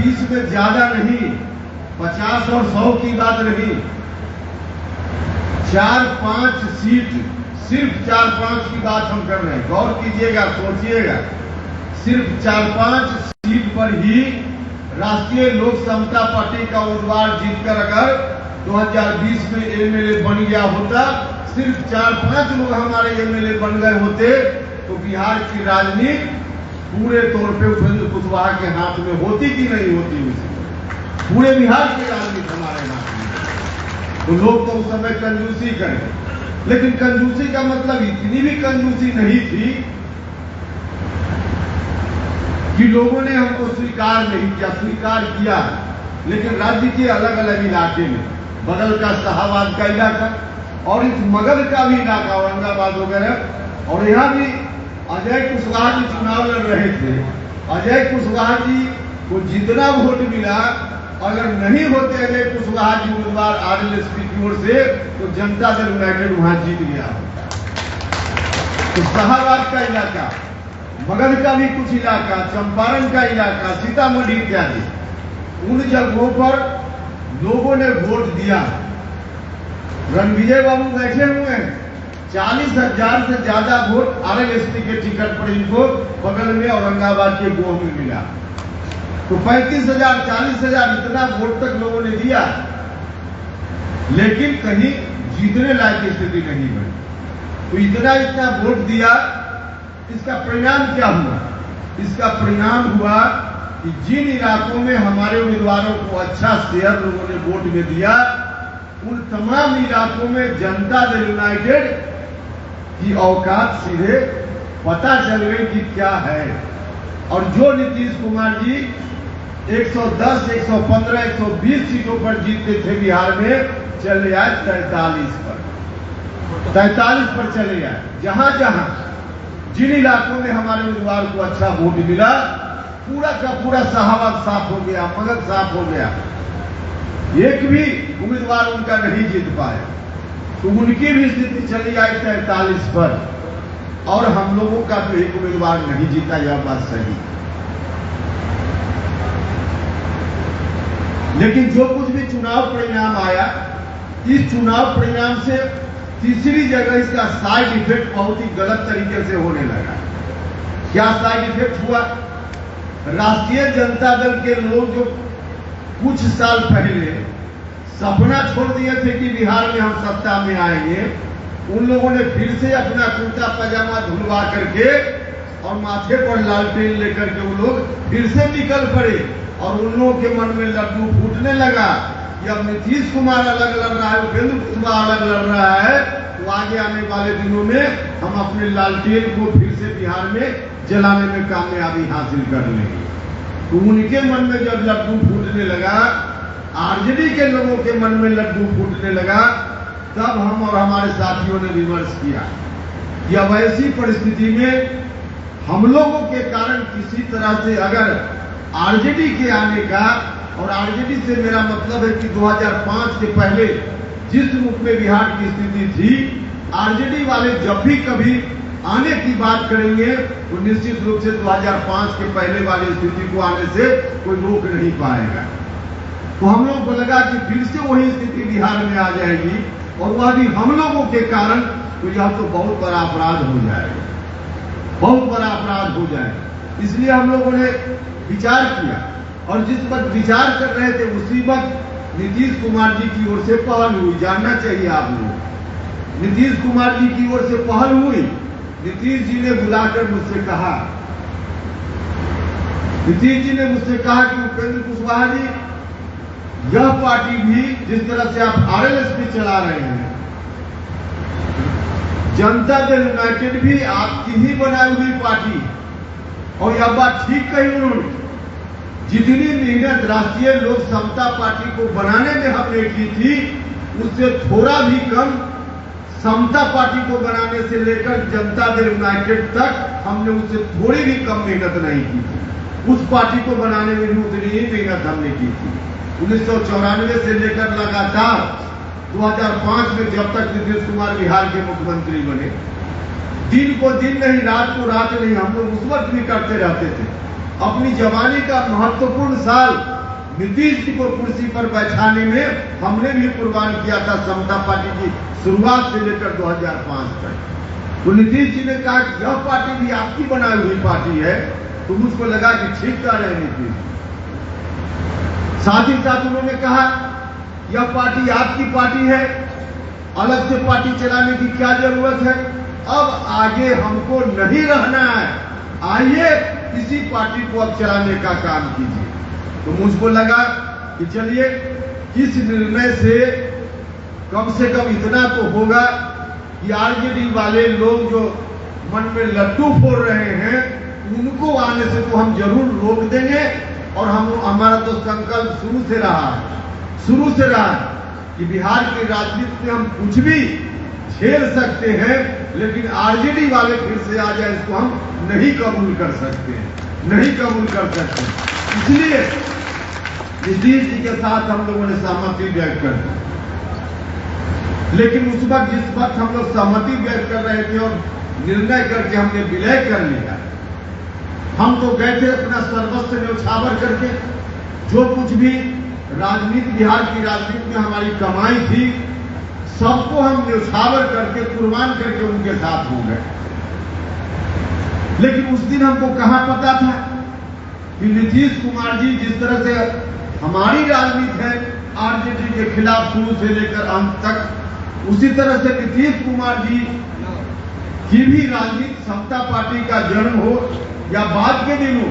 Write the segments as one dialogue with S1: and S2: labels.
S1: 2020 में ज्यादा नहीं, 50 और 100 की बात नहीं, 4-5 सीट, सिर्फ 4-5 की बात हम कर रहे हैं। गौर कीजिएगा, सोचिएगा, सिर्फ 4-5 सीट पर ही राष्ट्रीय लोक समता पार्टी का उम्मीदवार जीतकर अगर 2020 में एमएलए बन गया होता, सिर्फ 4-5 लोग हमारे एमएलए बन गए होते, तो बिहार की राजनीति पूरे तौर पे उपेंद्र कुशवाहा के हाथ में होती कि नहीं होती? उसी पूरे बिहार की राजनीति हमारे हाथ में। तो लोग तो उस समय कंजूसी करें, लेकिन कंजूसी का मतलब इतनी भी कंजूसी नहीं थी कि लोगों ने हमको स्वीकार नहीं किया। स्वीकार किया, लेकिन राज्य के अलग अलग इलाके में, बगल का शाहबाद का इलाका और इस मगध का भी इलाका, औरंगाबाद वगैरह, और यहाँ भी अजय कुशवाहा जी चुनाव लड़ रहे थे। अजय कुशवाहा जी को जितना वोट मिला, अगर नहीं होते अजय कुशवाहा जी उम्मीदवार आरएलएसपी की ओर से, तो जनता दल यूनाइटेड वहां जीत गया। तो शाहबाद का इलाका, मगध का भी कुछ इलाका, चंपारण का इलाका, सीतामढ़ी इत्यादि, उन जगहों पर लोगों ने वोट दिया। रणविजय बाबू बैठे हुए हैं, 40,000 से ज्यादा वोट आरएलएसपी के टिकट पर इनको बगल में औरंगाबाद के गोह में मिला। तो 35,000, 40,000 इतना वोट तक लोगों ने दिया, लेकिन कहीं जीतने लायक स्थिति नहीं बनी। तो इतना वोट दिया, इसका परिणाम क्या हुआ? इसका परिणाम हुआ कि जिन इलाकों में हमारे उम्मीदवारों को अच्छा शेयर लोगों ने वोट में दिया, उन तमाम इलाकों में जनता दल यूनाइटेड की औकात सीधे पता चल गई कि क्या है। और जो नीतीश कुमार जी 110, 115, 120 सीटों पर जीतते थे बिहार में, चले आए 43 पर चले आए। जहां जहां जिन इलाकों में हमारे उम्मीदवार को अच्छा वोट मिला, पूरा का पूरा शाहबाद साफ हो गया, मगध साफ हो गया, एक भी उम्मीदवार उनका नहीं जीत पाए। तो उनकी भी स्थिति चली आई 43 पर, और हम लोगों का तो एक उम्मीदवार नहीं जीता, यह बात सही। लेकिन जो कुछ भी चुनाव परिणाम आया, इस चुनाव परिणाम से तीसरी जगह इसका साइड इफेक्ट बहुत ही गलत तरीके से होने लगा। क्या साइड इफेक्ट हुआ? राष्ट्रीय जनता दल के लोग जो कुछ साल पहले सपना छोड़ दिए थे कि बिहार में हम सत्ता में आएंगे, उन लोगों ने फिर से अपना कुर्ता पजामा धुलवा करके और माथे पर लालटेन लेकर के वो लोग फिर से निकल पड़े। और उन लोगों के मन में लड्डू फूटने लगा कि अब नीतीश कुमार अलग लड़ रहा है, उपेंद्र कुशवाहा अलग लड़ रहा है, तो आगे आने वाले दिनों में हम अपने लालटेन को फिर से बिहार में जलाने में कामयाबी हासिल कर लेंगे। तो उनके मन में जब लड्डू फूटने लगा, आरजेडी के लोगों के मन में लड्डू फूटने लगा, तब हम और हमारे साथियों ने विमर्श किया कि अब ऐसी परिस्थिति में हम लोगों के कारण किसी तरह से अगर आरजेडी के आने का, और आरजेडी से मेरा मतलब है कि 2005 के पहले जिस रूप में बिहार की स्थिति थी, आरजेडी वाले जब भी कभी आने की बात करेंगे तो निश्चित रूप से 2005 के पहले वाली स्थिति को आने से कोई रोक नहीं पाएगा। तो हम लोगों को लगा कि फिर से वही स्थिति बिहार में आ जाएगी, और वह भी हम लोगों के कारण, तो यह तो बहुत बड़ा अपराध हो जाएगा, बहुत बड़ा अपराध हो जाएगा। इसलिए हम लोगों ने विचार किया, और जिस वक्त विचार कर रहे थे उसी वक्त नीतीश कुमार जी की ओर से पहल हुई। जानना चाहिए आप लोग, नीतीश कुमार जी की ओर से पहल हुई। नीतीश जी ने बुलाकर मुझसे कहा, नीतीश जी ने मुझसे कहा कि उपेंद्र कुशवाहा जी, यह पार्टी भी जिस तरह से आप आरएलएसपी चला रहे हैं, जनता दल यूनाइटेड भी आपकी ही बनाई हुई पार्टी। और यह बात ठीक कही उन्होंने, जितनी मेहनत राष्ट्रीय लोक समता पार्टी को बनाने में हमने की थी, उससे थोड़ा भी कम समता पार्टी को बनाने से लेकर जनता दल यूनाइटेड तक हमने उससे थोड़ी भी कम मेहनत नहीं की थी। उस पार्टी को बनाने में भी उतनी ही मेहनत हमने की थी। 1994 से लेकर लगातार 2005 में जब तक नीतीश कुमार बिहार के मुख्यमंत्री बने, दिन को दिन नहीं, रात को रात नहीं, हम लोग उस वक्त भी करते रहते थे। अपनी जवानी का महत्वपूर्ण साल नीतीश जी को कुर्सी पर बैठाने में हमने भी कुर्बान किया था, समता पार्टी की शुरुआत से लेकर 2005 तक। तो नीतीश जी ने कहा कि यह पार्टी भी आपकी बनाई हुई पार्टी है, तो मुझको लगा कि ठीक कह रहे हैं नीतीश। साथ ही साथ उन्होंने कहा यह पार्टी आपकी पार्टी है, अलग से पार्टी चलाने की क्या जरूरत है, अब आगे हमको नहीं रहना है, आइए किसी पार्टी को अब चलाने का काम कीजिए। तो मुझको लगा कि चलिए इस निर्णय से कम इतना तो होगा कि आरजेडी वाले लोग जो मन में लड्डू फोड़ रहे हैं उनको आने से तो हम जरूर रोक देंगे। और हमारा तो संकल्प शुरू से रहा है कि बिहार की राजनीति में हम कुछ भी झेल सकते हैं, लेकिन आरजेडी वाले फिर से आ जाए इसको हम नहीं कबूल कर सकते। इसलिए नीतीश जी के साथ हम लोगों ने सहमति व्यक्त कर दी। लेकिन उस वक्त जिस वक्त हम लोग सहमति व्यक्त कर रहे थे और निर्णय करके हमने विलय कर लिया, हम तो गए थे अपना सर्वस्व न्यौछावर करके, जो कुछ भी राजनीति बिहार की राजनीति में हमारी कमाई थी सबको हम न्यौछावर करके कुर्बान करके उनके साथ हो गए। लेकिन उस दिन हमको कहां पता था कि नीतीश कुमार जी जिस तरह से हमारी राजनीति है आरजेडी के खिलाफ शुरू से लेकर अंत तक, उसी तरह से नीतीश कुमार जी की भी राजनीति समता पार्टी का जन्म हो या बाद के दिन हो।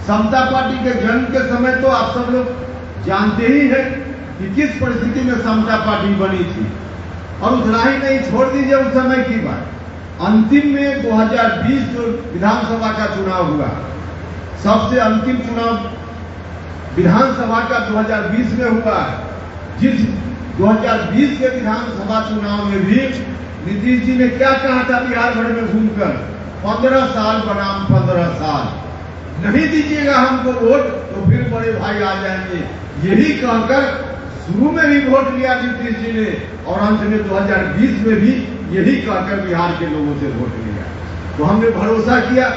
S1: समता पार्टी के जन्म के समय तो आप सब लोग जानते ही हैं कि किस परिस्थिति में समता पार्टी बनी थी, और उतना ही नहीं, छोड़ दीजिए उस समय की बात, अंतिम में 2020 जो विधानसभा का चुनाव हुआ, सबसे अंतिम चुनाव विधानसभा का 2020 में हुआ। जिस 2020 के विधानसभा चुनाव में भी नीतीश जी ने क्या कहा था बिहार भर में घूमकर, 15 साल बनाम 15 साल, नहीं दीजिएगा हमको वोट तो फिर बड़े भाई आ जाएंगे। यही कहकर शुरू में भी वोट लिया नीतीश जी ने, और अंत में 2020 में भी यही कहकर बिहार के लोगों से वोट लिया। तो हमने भरोसा किया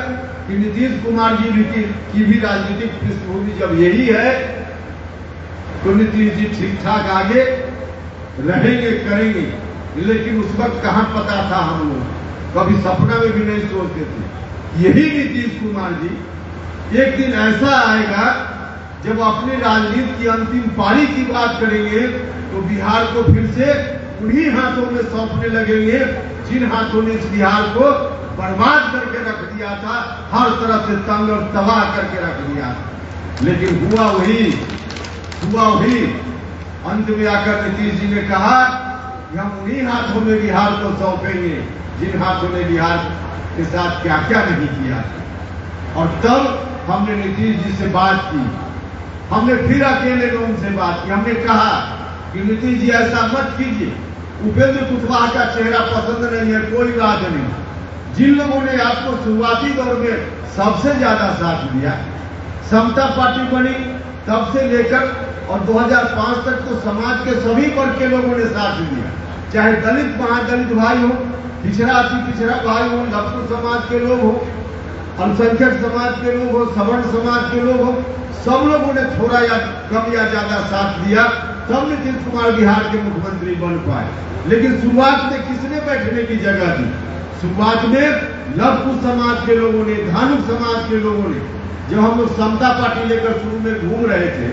S1: कि नीतीश कुमार जी की भी राजनीतिक पृष्ठभूमि जब यही है तो नीतीश जी ठीक ठाक आगे रहेंगे, करेंगे। लेकिन उस वक्त कहां पता था, हम लोग कभी सपना में भी नहीं सोचते थे। यही नीतीश कुमार जी एक दिन ऐसा आएगा जब अपनी राजनीति की अंतिम पारी की बात करेंगे तो बिहार को फिर से उन्हीं हाथों में सौंपने लगेंगे जिन हाथों ने इस बिहार को बर्बाद करके रख दिया था, हर तरह से तंग और तबाह करके रख दिया था। लेकिन हुआ वही अंत में आकर नीतीश जी ने कहा कि हम उन्हीं हाथों में बिहार को सौंपेंगे जिन हाथों ने बिहार के साथ क्या क्या नहीं किया। और तब हमने नीतीश जी से बात की, हमने फिर अकेले में उनसे बात की। हमने कहा कि नीतीश जी ऐसा मत कीजिए, उपेंद्र कुशवाहा का चेहरा पसंद नहीं है, कोई बात नहीं। जिन लोगों ने आपको शुरुआती दौर में सबसे ज्यादा साथ दिया, समता पार्टी बनी तब से लेकर और 2005 तक तो समाज के सभी वर्ग के लोगों ने साथ दिया, चाहे दलित महादलित भाई हो, पिछड़ा अति पिछड़ा भाई हो, लघु समाज के लोग हो, अल्पसंख्यक समाज के लोग हो, सवर्ण समाज के लोग हो, सब लोगों ने थोड़ा या कम या ज्यादा साथ दिया, तब नीतीश कुमार बिहार के मुख्यमंत्री बन पाए। लेकिन शुरुआत में किसने बैठने की जगह दी? शुरुआत में लघु समाज के लोगों ने, धानुक समाज के लोगों ने। जब हम लोग समता पार्टी लेकर शुरू में घूम रहे थे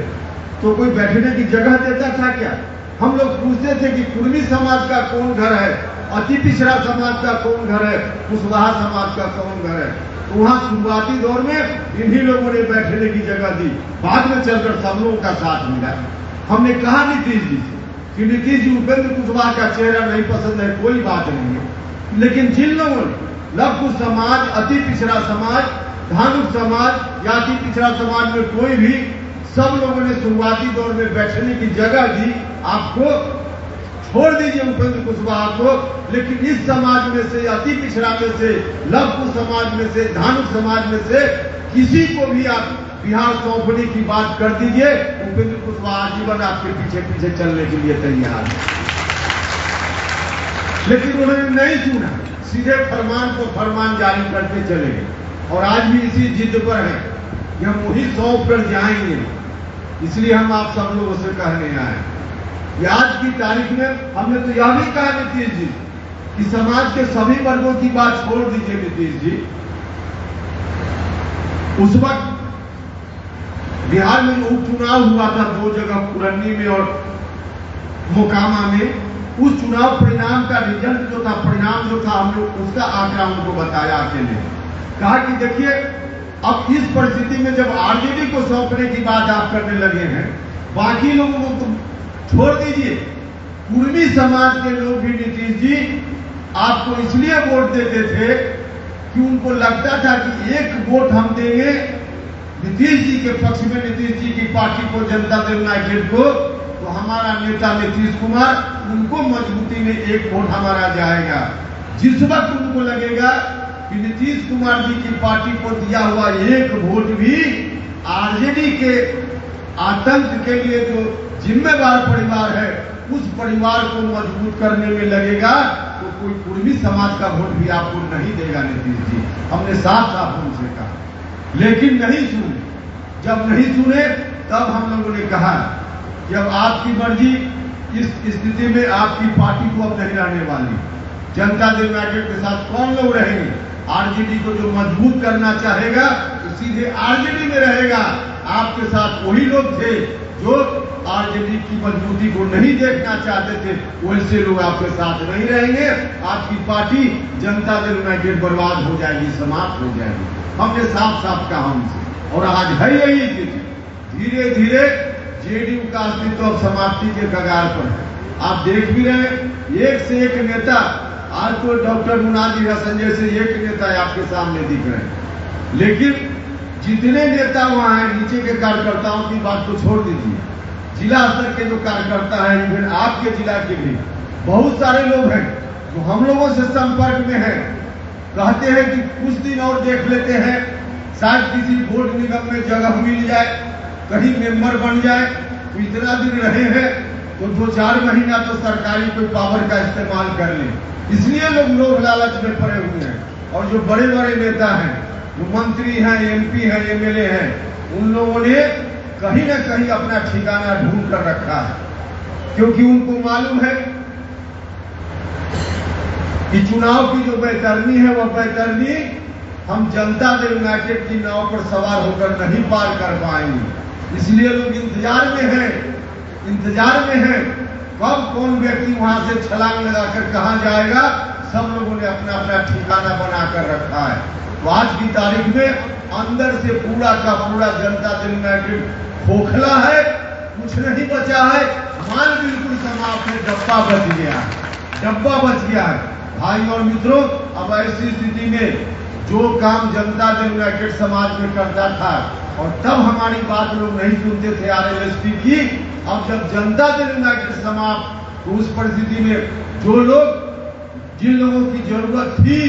S1: तो कोई बैठने की जगह देता था क्या? हम लोग पूछते थे कि कुर्मी समाज का कौन घर है, अति पिछड़ा समाज का कौन घर है, कुशवाहा समाज का कौन घर है। तो वहां शुरुआती दौर में इन्हीं लोगों ने बैठने की जगह दी, बाद में चलकर सब लोगों का साथ मिला। हमने कहा नीतीश जी से कि नीतीश जी उपेंद्र कुशवाहा का चेहरा नहीं पसंद है, कोई बात नहीं है, लेकिन जिन लोगों ने लघु समाज, अति पिछड़ा समाज, धानुक समाज या अति पिछड़ा समाज में कोई भी, सब लोगों ने शुरुआती दौर में बैठने की जगह दी। आपको छोड़ दीजिए उपेंद्र कुशवाहा को, लेकिन इस समाज में से, अति पिछड़ा में से, लघु समाज में से, धानुक समाज में से किसी को भी आप बिहार सौंपने की बात कर दीजिए, उपेंद्र कुशवाहा जीवन आपके पीछे पीछे चलने के लिए तैयार है। लेकिन उन्होंने नहीं सुना, सीधे फरमान को फरमान जारी करते चले गए और आज भी इसी जिद पर है कि हम वही सौंप कर जाएंगे। इसलिए हम आप सब लोगों से कहने आए कि आज की तारीख में हमने तो यह भी कहा नीतीश जी कि समाज के सभी वर्गों की बात छोड़ दीजिए नीतीश जी। उस वक्त बिहार में उपचुनाव हुआ था 2 जगह, पुरन्नी में और मोकामा में। उस चुनाव परिणाम का रिजल्ट जो था, परिणाम जो था, हम लोग उसका आंकड़ा उनको बताया अकेले। कहा कि देखिए अब इस परिस्थिति में जब आरजेडी को सौंपने की बात आप करने लगे हैं, बाकी लोगों को छोड़ दीजिए। कुर्मी समाज के लोग भी नीतीश जी आपको इसलिए वोट देते थे कि उनको लगता था कि एक वोट हम देंगे नीतीश जी के पक्ष में, नीतीश जी की पार्टी को, जनता दल यूनाइटेड को, तो हमारा नेता नीतीश कुमार, उनको मजबूती में एक वोट हमारा जाएगा। जिस वक्त उनको लगेगा कि नीतीश कुमार जी की पार्टी को दिया हुआ एक वोट भी आरजेडी के आतंक के लिए जो जिम्मेवार परिवार है, उस परिवार को मजबूत करने में लगेगा, तो कोई कुर्मी समाज का वोट भी आपको नहीं देगा नीतीश जी। हमने साफ साफ उनसे कहा, लेकिन नहीं सुने। जब नहीं सुने तब हम लोगों ने कहा कि अब आपकी मर्जी, इस स्थिति में आपकी पार्टी को अब नहीं रहने वाली। जनता दल यूनाइटेड के साथ कौन लोग रहेंगे? आरजेडी को जो मजबूत करना चाहेगा तो सीधे आरजेडी में रहेगा। आपके साथ वही लोग थे जो आरजेडी की मजबूती को नहीं देखना चाहते थे, वैसे लोग आपके साथ नहीं रहेंगे। आपकी पार्टी जनता दल यूनाइटेड बर्बाद हो जाएगी, समाप्त हो जाएगी। हमने साफ साफ कहा उनसे, और आज है यही स्थिति। धीरे धीरे जेडीयू का अस्तित्व अब समाप्ति के कगार पर है। आप देख भी रहे हैं, एक से एक नेता, आज तो डॉक्टर मुनाजी हसन जैसे एक नेता आपके सामने दिख रहे हैं, लेकिन जितने नेता वहां हैं, नीचे के कार्यकर्ताओं की बात तो छोड़ दीजिए, जिला स्तर के जो कार्यकर्ता हैं, इवन आपके जिला के भी बहुत सारे लोग हैं जो हम लोगों से संपर्क में हैं, कहते हैं कि कुछ दिन और देख लेते हैं, शायद किसी बोर्ड निगम में जगह मिल जाए, कहीं मेंबर बन जाए। तो इतना दिन रहे हैं तो 2-4 महीना तो सरकारी कोई पावर का इस्तेमाल कर लें। इसलिए लोग लालच में पड़े हुए हैं। और जो बड़े बड़े नेता हैं, जो मंत्री हैं, एमपी हैं, एमएलए हैं, उन लोगों ने कहीं न कहीं अपना ठिकाना ढूंढ कर रखा है, क्योंकि उनको मालूम है कि चुनाव की जो बैतरनी है, वह बैतरनी हम जनता दल यूनाइटेड की नाव पर सवार होकर नहीं पार कर पाएंगे। इसलिए लोग इंतजार में हैं कब कौन व्यक्ति वहां से छलांग लगाकर कहां जाएगा। सब लोगों ने अपना अपना ठिकाना बनाकर रखा है। तो आज की तारीख में अंदर से पूरा का पूरा जनता दल यूनाइटेड खोखला है, कुछ नहीं बचा है, माल बिल्कुल समाप्त है, डब्बा बच गया है। भाई और मित्रों, अब ऐसी स्थिति में जो काम जनता दल यूनाइटेड समाज में करता था, और तब हमारी बात लोग नहीं सुनते थे आरएलएसपी की, अब जब जनता दल यूनाइटेड समाप्त, तो उस परिस्थिति में जो लोग, जिन लोगों की जरूरत थी,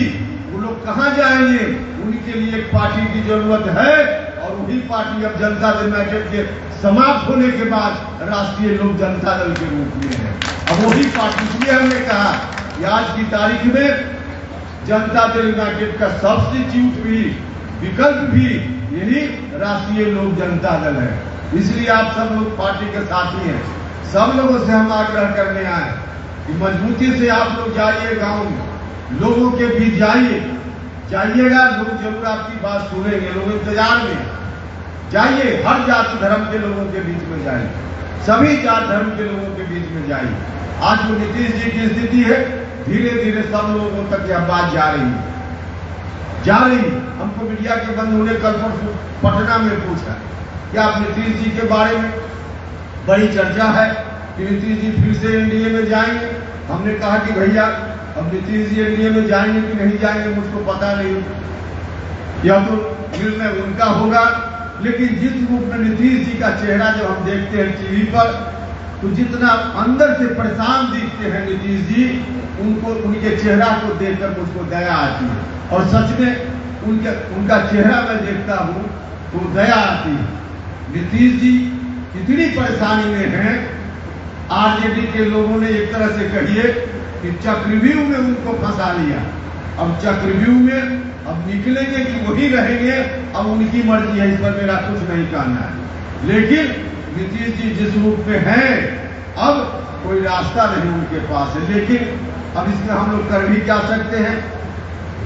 S1: वो लोग कहां जाएंगे? उनके लिए एक पार्टी की जरूरत है, और वही पार्टी अब जनता दल यूनाइटेड के समाप्त होने के बाद राष्ट्रीय लोक जनता दल के रूप में है। अब वही पार्टी, इसलिए हमने कहा कि आज की तारीख में जनता दल यूनाइटेड का सब्स्टिट्यूट भी, विकल्प भी यही राष्ट्रीय लोक जनता दल है। इसलिए आप सब लोग पार्टी के साथी हैं। सब लोगों से हम आग्रह करने आए कि मजबूती से आप लोग जाइए, गांव में लोगों के बीच जाइएगा। लोग जरूर आपकी बात सुनेंगे, लोग इंतजार में जाइए। हर जाति धर्म के लोगों के बीच में जाइए, सभी जाति धर्म के लोगों के बीच में जाइए। आज जो नीतीश जी की स्थिति है, धीरे धीरे सब लोगों तक यह बात जा रही है। हमको मीडिया के बंधु ने कल परसों पटना में पूछा कि आप नीतीश जी के बारे में, बड़ी चर्चा है कि नीतीश जी फिर से एनडीए में जाएंगे। हमने कहा कि भैया अब नीतीश जी एनडीए में जाएंगे कि नहीं जाएंगे मुझको पता नहीं, यह तो निर्णय उनका होगा। लेकिन जिस रूप में नीतीश जी का चेहरा जो हम देखते हैं टीवी पर, तो जितना अंदर से परेशान दिखते हैं नीतीश जी, उनको, उनके चेहरा को देखकर मुझको दया आती है। और सच में उनका चेहरा मैं देखता हूं तो दया आती है। नीतीश जी कितनी परेशानी में हैं। आरजेडी के लोगों ने एक तरह से कहिए कि चक्रव्यूह में उनको फंसा लिया। अब चक्रव्यूह में अब निकलेंगे कि वही रहेंगे, अब उनकी मर्जी है, इस पर मेरा कुछ नहीं कहना है। लेकिन नीतीश जी जिस रूप में हैं, अब कोई रास्ता नहीं उनके पास है। लेकिन अब इसमें हम लोग कर भी क्या सकते हैं?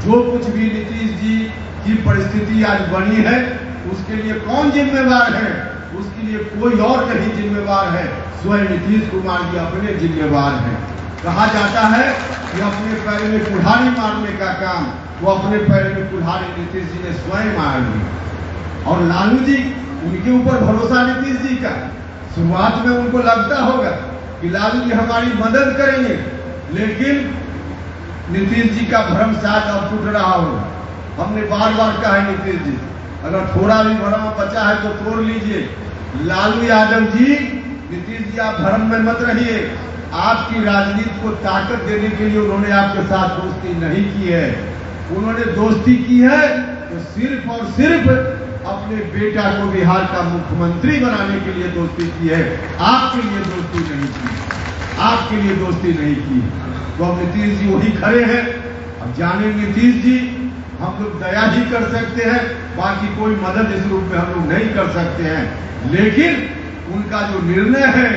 S1: जो कुछ भी नीतीश जी की परिस्थिति आज बनी है, उसके लिए कौन जिम्मेवार है? उसके लिए कोई और नहीं जिम्मेवार है, स्वयं नीतीश कुमार जी अपने जिम्मेवार हैं। कहा जाता है कि अपने पैर में कुल्हाड़ी मारने का काम वो अपने पैर में कुल्हाड़ी नीतीश जी ने स्वयं मार ली। और लालू जी, उनके ऊपर भरोसा नीतीश जी का, शुरुआत में उनको लगता होगा कि लालू जी हमारी मदद करेंगे, लेकिन नीतीश जी का भ्रम शायद अब टूट रहा होगा। हमने बार बार कहा है, नीतीश जी अगर थोड़ा भी भ्रम बचा है तो तोड़ लीजिए। लालू यादव जी, नीतीश जी आप भ्रम में मत रहिए। आपकी राजनीति को ताकत देने के लिए उन्होंने आपके साथ दोस्ती नहीं की है। उन्होंने दोस्ती की है तो सिर्फ और सिर्फ अपने बेटा को बिहार का मुख्यमंत्री बनाने के लिए दोस्ती की है, आपके लिए दोस्ती नहीं की, आपके लिए दोस्ती नहीं की। तो अब नीतीश जी वही खड़े हैं। अब जाने नीतीश जी, हम लोग दया ही कर सकते हैं, बाकी कोई मदद इस रूप में हम लोग नहीं कर सकते हैं। लेकिन उनका जो निर्णय है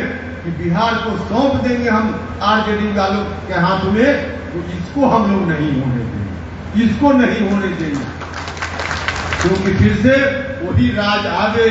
S1: कि बिहार को सौंप देंगे हम आरजेडी वालों के हाथ में, तो इसको हम लोग नहीं होने देंगे, इसको नहीं होने देंगे, क्योंकि फिर से वही राज आगे